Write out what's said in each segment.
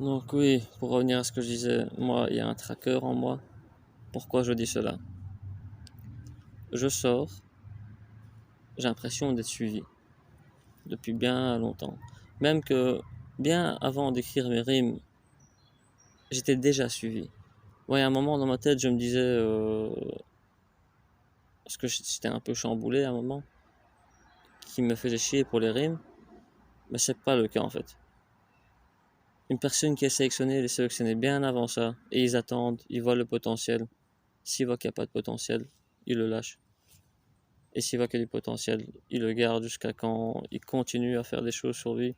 Donc oui, pour revenir à ce que je disais, moi, il y a un tracker en moi. Pourquoi je dis cela? Je sors, j'ai l'impression d'être suivi depuis bien longtemps. Même que bien avant d'écrire mes rimes, j'étais déjà suivi. Ouais, à un moment dans ma tête, je me disais, parce que j'étais un peu chamboulé à un moment, qui me faisait chier pour les rimes, mais c'est pas le cas en fait. Une personne qui est sélectionnée, elle est sélectionnée bien avant ça, et ils attendent, ils voient le potentiel. S'ils voient qu'il n'y a pas de potentiel, ils le lâchent. Et s'il voit qu'il y a du potentiel, ils le gardent jusqu'à quand ils continuent à faire des choses sur lui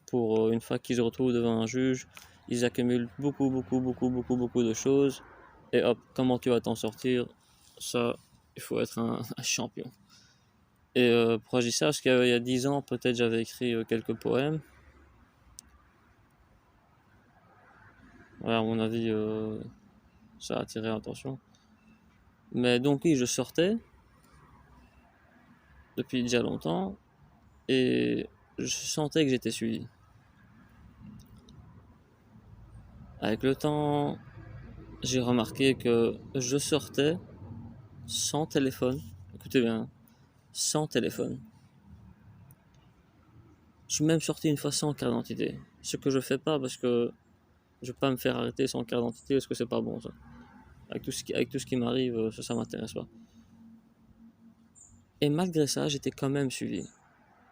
pour une fois qu'ils se retrouvent devant un juge, ils accumulent beaucoup de choses. Et hop, comment tu vas t'en sortir? Ça, il faut être un champion. Et pourquoi je dis ça? Parce qu'il y a 10 ans, peut-être j'avais écrit quelques poèmes. Ouais, à mon avis, ça a attiré l'attention. Mais donc oui, je sortais depuis déjà longtemps et je sentais que j'étais suivi. Avec le temps, j'ai remarqué que je sortais sans téléphone. Écoutez bien, sans téléphone. Je suis même sorti une fois sans carte d'identité. Ce que je fais pas parce que je vais pas me faire arrêter sans carte d'identité parce que c'est pas bon ça. Avec tout ce qui m'arrive, ça m'intéresse pas. Et malgré ça, j'étais quand même suivi.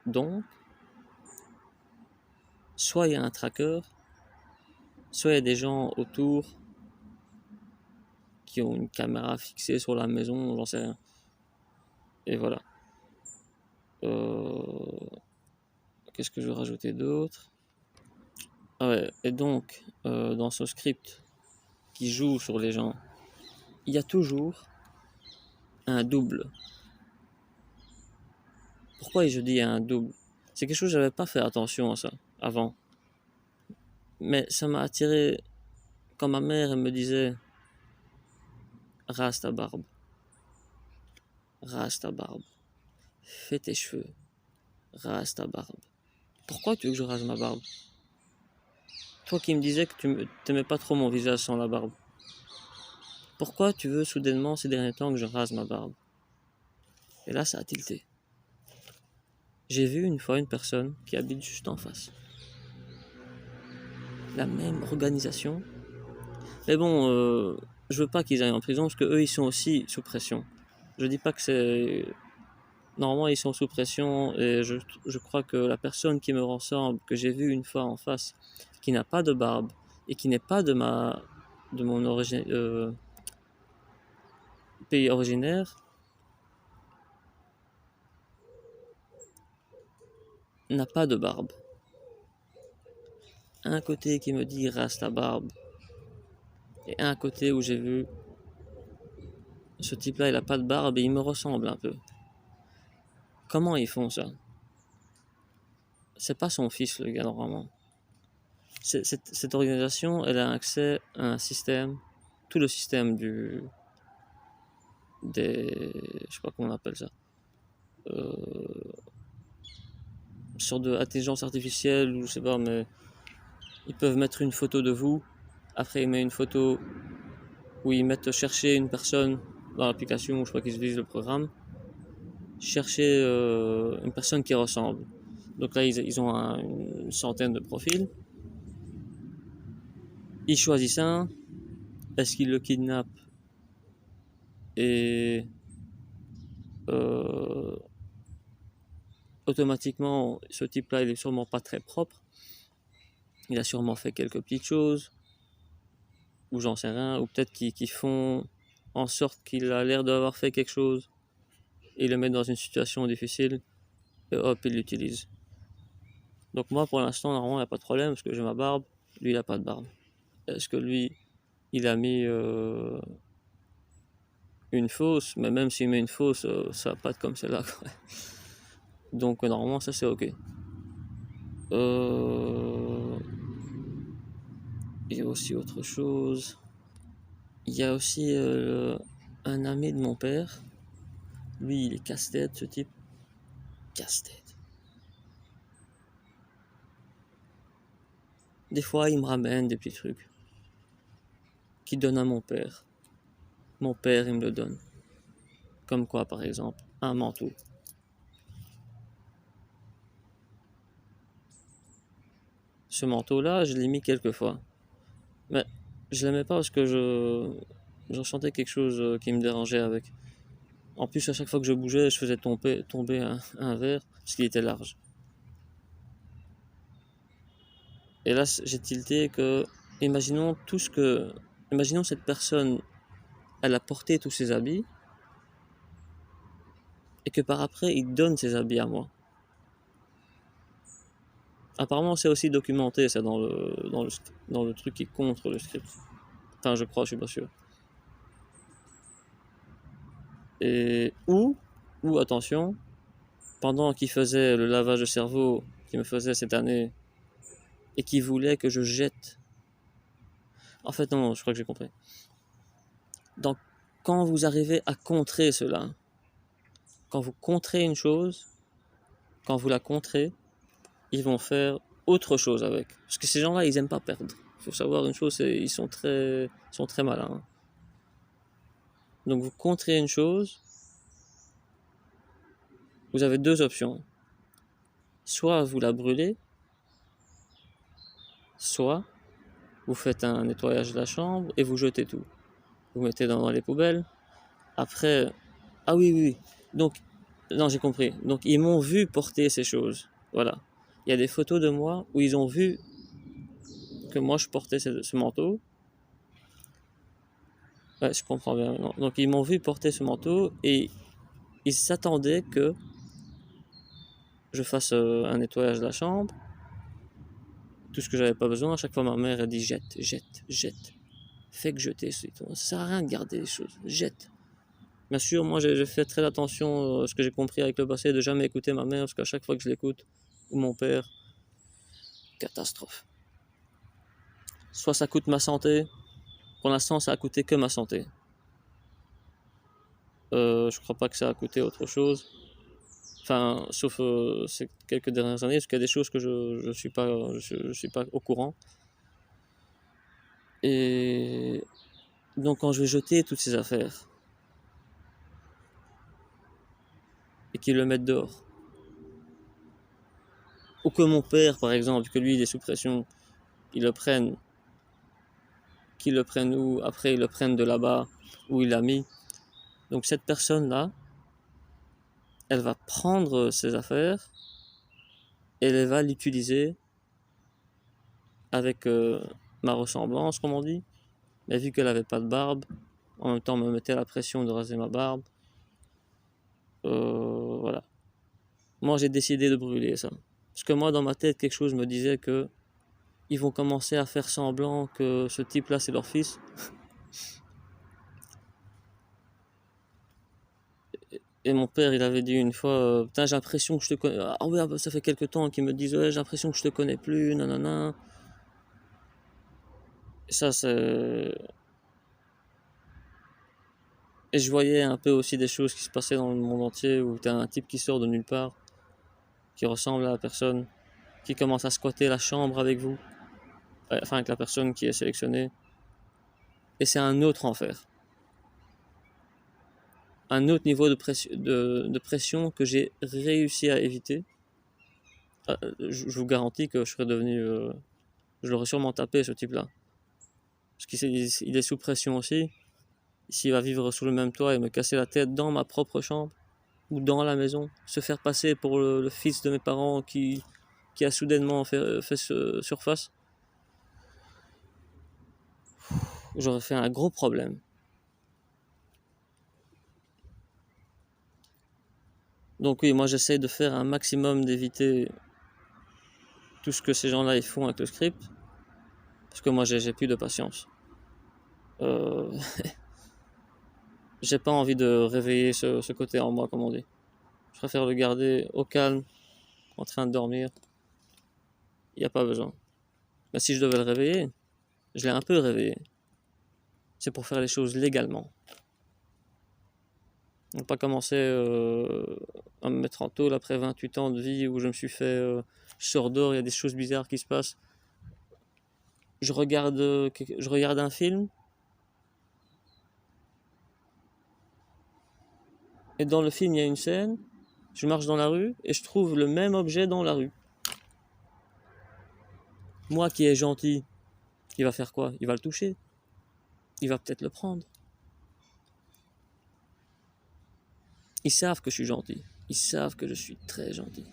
Donc, soit il y a un tracker, soit il y a des gens autour qui ont une caméra fixée sur la maison, j'en sais rien. Et voilà. Euh, Qu'est-ce que je vais rajouter d'autre? Ah ouais, et donc, dans ce script qui joue sur les gens, il y a toujours un double. Pourquoi je dis un double? C'est quelque chose que j'avais pas fait attention à ça avant. Mais ça m'a attiré quand ma mère elle me disait rase ta barbe, rase ta barbe, fais tes cheveux, rase ta barbe. Pourquoi tu veux que je rase ma barbe? Toi qui me disais que tu t'aimais pas trop mon visage sans la barbe. Pourquoi tu veux soudainement ces derniers temps que je rase ma barbe? Et là ça a tilté. J'ai vu une fois une personne qui habite juste en face. La même organisation. Mais bon, je veux pas qu'ils aillent en prison parce que eux ils sont aussi sous pression. Je dis pas que c'est. Normalement ils sont sous pression et je crois que la personne qui me ressemble, que j'ai vue une fois en face, qui n'a pas de barbe et qui n'est pas de mon pays originaire, n'a pas de barbe. Un côté qui me dit rase ta barbe et un côté où j'ai vu ce type-là il a pas de barbe et il me ressemble un peu. Comment ils font ça? C'est pas son fils le gars normalement. Cette organisation, elle a accès à un système, tout le système je sais pas comment on appelle ça, euh, sorte d'intelligence artificielle ou je sais pas, mais ils peuvent mettre une photo de vous, après ils mettent une photo où ils mettent chercher une personne dans l'application, je crois qu'ils utilisent le programme, chercher une personne qui ressemble. Donc là, ils ont une centaine de profils. Ils choisissent un. Est-ce qu'ils le kidnappent et euh, automatiquement, ce type-là, il est sûrement pas très propre. Il a sûrement fait quelques petites choses, ou j'en sais rien, ou peut-être qu'ils font en sorte qu'il a l'air d'avoir fait quelque chose, et le mettent dans une situation difficile, et hop, il l'utilise. Donc moi, pour l'instant, normalement, il n'y a pas de problème, parce que j'ai ma barbe, lui, il n'a pas de barbe. Est-ce que lui, il a mis une fausse, mais même s'il met une fausse, ça va pas être comme celle-là. Donc normalement, ça c'est ok. Euh, Il y a aussi autre chose. Il y a aussi un ami de mon père. Lui, il est casse-tête, ce type. Casse-tête. des fois, il me ramène des petits trucs qu'il donne à mon père. Mon père, il me le donne. Comme quoi, par exemple, un manteau. Ce manteau-là, je l'ai mis quelques fois. Mais je l'aimais pas parce que je ressentais quelque chose qui me dérangeait avec. En plus, à chaque fois que je bougeais, je faisais tomber un verre parce qu'il était large. Et là, j'ai tilté que, imaginons tout ce que, imaginons cette personne, elle a porté tous ses habits et que par après, il donne ses habits à moi. Apparemment, c'est aussi documenté ça dans le truc qui est contre le script. Enfin, je crois, je suis pas sûr. Et ou attention, pendant qu'il faisait le lavage de cerveau qu'il me faisait cette année et qu'il voulait que je jette. En fait, non, je crois que j'ai compris. Donc, quand vous arrivez à contrer cela, quand vous contrez une chose, quand vous la contrez, ils vont faire autre chose avec. Parce que ces gens-là, ils aiment pas perdre. Il faut savoir une chose, ils sont très malins. Donc, vous contrez une chose, vous avez deux options. Soit vous la brûlez, soit vous faites un nettoyage de la chambre et vous jetez tout. Vous mettez dans les poubelles. Après, ah oui, oui, oui. Donc, non, j'ai compris. Donc, ils m'ont vu porter ces choses. Voilà. Il y a des photos de moi où ils ont vu que moi je portais ce manteau. Ouais, je comprends bien maintenant. Donc, ils m'ont vu porter ce manteau et ils s'attendaient que je fasse un nettoyage de la chambre. Tout ce que j'avais pas besoin. À chaque fois, ma mère a dit jette, jette, jette. Fais que jeter, c'est tout. Ça sert à rien de garder les choses. Jette. Bien sûr, moi j'ai fait très attention à ce que j'ai compris avec le passé, de jamais écouter ma mère, parce qu'à chaque fois que je l'écoute, ou mon père, catastrophe. Soit ça coûte ma santé, pour l'instant ça a coûté que ma santé. Je crois pas que ça a coûté autre chose. Enfin, sauf ces quelques dernières années, parce qu'il y a des choses que je suis pas au courant. Et donc quand je vais jeter toutes ces affaires, et qu'ils le mettent dehors, ou que mon père, par exemple, que lui il est sous pression, il le prenne, qu'ils le prennent où, après ils le prennent de là-bas, où il l'a mis. Donc cette personne-là, elle va prendre ses affaires et elle va l'utiliser avec ma ressemblance, comme on dit. Mais vu qu'elle n'avait pas de barbe, en même temps on me mettait la pression de raser ma barbe. Voilà. Moi j'ai décidé de brûler ça. Parce que moi dans ma tête quelque chose me disait que ils vont commencer à faire semblant que ce type-là c'est leur fils. Et mon père, il avait dit une fois, putain, j'ai l'impression que je te connais. Ah ouais, ça fait quelques temps qu'ils me disent, ouais, j'ai l'impression que je te connais plus, nanana. Et ça, c'est. Et je voyais un peu aussi des choses qui se passaient dans le monde entier où t'as un type qui sort de nulle part, qui ressemble à la personne, qui commence à squatter la chambre avec vous, enfin avec la personne qui est sélectionnée. Et c'est un autre enfer. Un autre niveau de pression que j'ai réussi à éviter. Je vous garantis que je serais devenu. Je l'aurais sûrement tapé, ce type-là. Parce qu'il est sous pression aussi. S'il va vivre sous le même toit et me casser la tête dans ma propre chambre ou dans la maison, se faire passer pour le fils de mes parents qui a soudainement fait surface, j'aurais fait un gros problème. Donc oui, moi j'essaie de faire un maximum d'éviter tout ce que ces gens-là ils font avec le script, parce que moi j'ai plus de patience. Euh, j'ai pas envie de réveiller ce côté en moi, comme on dit. Je préfère le garder au calme, en train de dormir. Il n'y a pas besoin. Mais si je devais le réveiller, je l'ai un peu réveillé. C'est pour faire les choses légalement. On n'a pas commencé à me mettre en tôle après 28 ans de vie où je me suis fait je sors dehors, il y a des choses bizarres qui se passent. je regarde un film, et dans le film, il y a une scène, je marche dans la rue, et je trouve le même objet dans la rue. Moi qui est gentil, il va faire quoi? Il va le toucher. Il va peut-être le prendre. Ils savent que je suis gentil. Ils savent que je suis très gentil.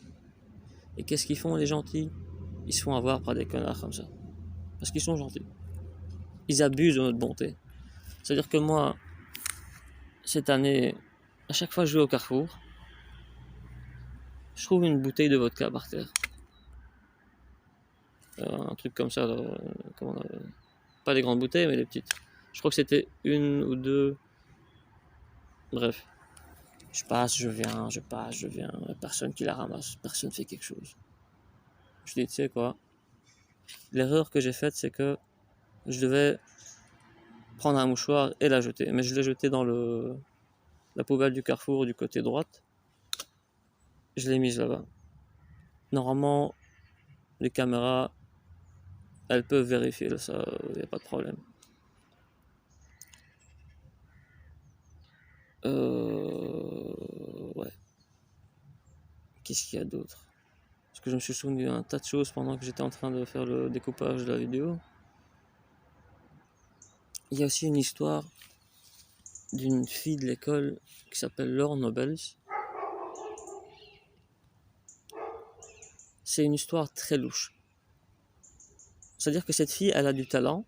Et qu'est-ce qu'ils font, les gentils? Ils se font avoir par des connards comme ça. Parce qu'ils sont gentils. Ils abusent de notre bonté. C'est-à-dire que moi, cette année, à chaque fois que je vais au Carrefour, je trouve une bouteille de vodka par terre. Un truc comme ça, là, pas des grandes bouteilles, mais des petites. Je crois que c'était une ou deux. Bref. Je passe, je viens, je passe, je viens. Il n'y a personne qui la ramasse. Personne ne fait quelque chose. Je dis, tu sais quoi? L'erreur que j'ai faite, c'est que je devais prendre un mouchoir et la jeter. Mais je l'ai jeté dans la poubelle du Carrefour du côté droite. Je l'ai mise là-bas. Normalement, les caméras, elles peuvent vérifier ça, il n'y a pas de problème. Ouais. Qu'est-ce qu'il y a d'autre? Parce que je me suis souvenu d'un tas de choses pendant que j'étais en train de faire le découpage de la vidéo. Il y a aussi une histoire d'une fille de l'école qui s'appelle Laure Nobles. C'est une histoire très louche. C'est-à-dire que cette fille, elle a du talent.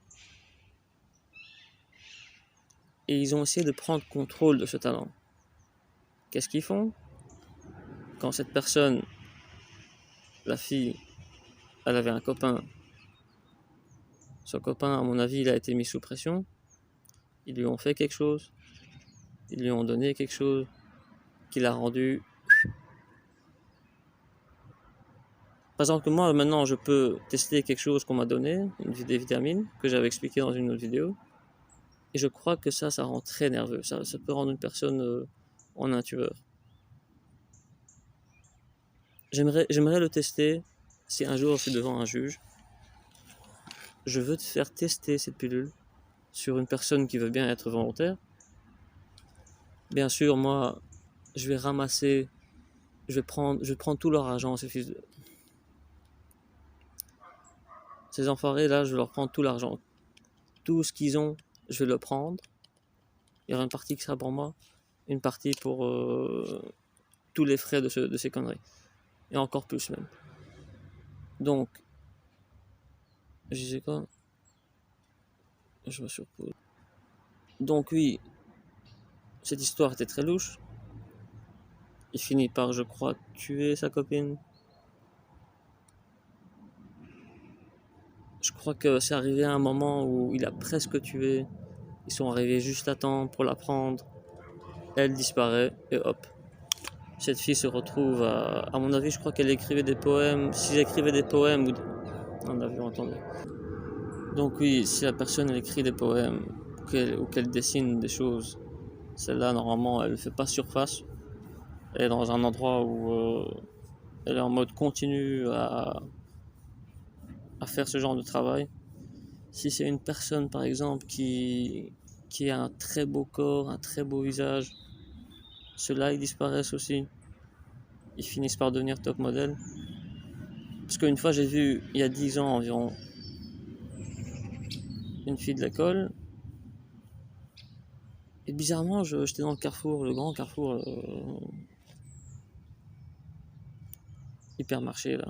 Et ils ont essayé de prendre contrôle de ce talent. Qu'est-ce qu'ils font? Quand cette personne, la fille, elle avait un copain, son copain, à mon avis, il a été mis sous pression. Ils lui ont fait quelque chose. Ils lui ont donné quelque chose qui l'a rendu. Par exemple, que moi, maintenant, je peux tester quelque chose qu'on m'a donné, des vitamines, que j'avais expliqué dans une autre vidéo. Et je crois que ça rend très nerveux. Ça peut rendre une personne en un tueur. J'aimerais le tester si un jour je suis devant un juge. Je veux te faire tester cette pilule sur une personne qui veut bien être volontaire. Bien sûr, moi, je vais ramasser, je vais prendre tout leur argent, ces enfoirés là, je vais leur prendre tout l'argent. Tout ce qu'ils ont, je vais le prendre. Il y aura une partie qui sera pour moi, une partie pour tous les frais de ces conneries. Et encore plus même. Donc, je disais quoi? Je me surpose. Donc oui, cette histoire était très louche. Il finit par, je crois, tuer sa copine. Je crois que c'est arrivé à un moment où il a presque tué. Ils sont arrivés juste à temps pour la prendre. Elle disparaît et hop. Cette fille se retrouve à mon avis, je crois qu'elle écrivait des poèmes. S'ils écrivaient des poèmes, on avait entendu. Donc oui, si la personne elle écrit des poèmes ou qu'elle dessine des choses, celle-là, normalement, elle ne fait pas surface. Elle est dans un endroit où elle est en mode continu à faire ce genre de travail. Si c'est une personne, par exemple, qui a un très beau corps, un très beau visage, ceux-là, ils disparaissent aussi. Ils finissent par devenir top modèle. Parce qu'une fois, j'ai vu, il y a 10 ans environ, une fille de l'école. Et bizarrement, j'étais dans le Carrefour, le grand Carrefour, hypermarché, là.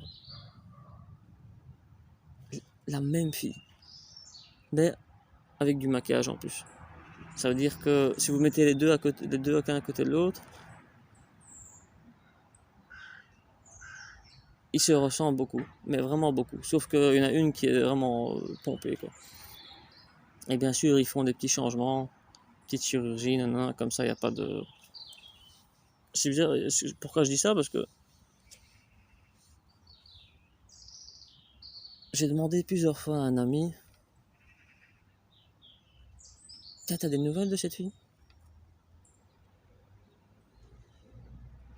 La même fille. Mais avec du maquillage en plus. Ça veut dire que si vous mettez les deux à côté de l'autre, ils se ressemblent beaucoup, mais vraiment beaucoup. Sauf qu'il y en a une qui est vraiment pompée, quoi. Et bien sûr, ils font des petits changements, petite chirurgie, comme ça, il n'y a pas de... Pourquoi je dis ça? Parce que j'ai demandé plusieurs fois à un ami, t'as des nouvelles de cette fille?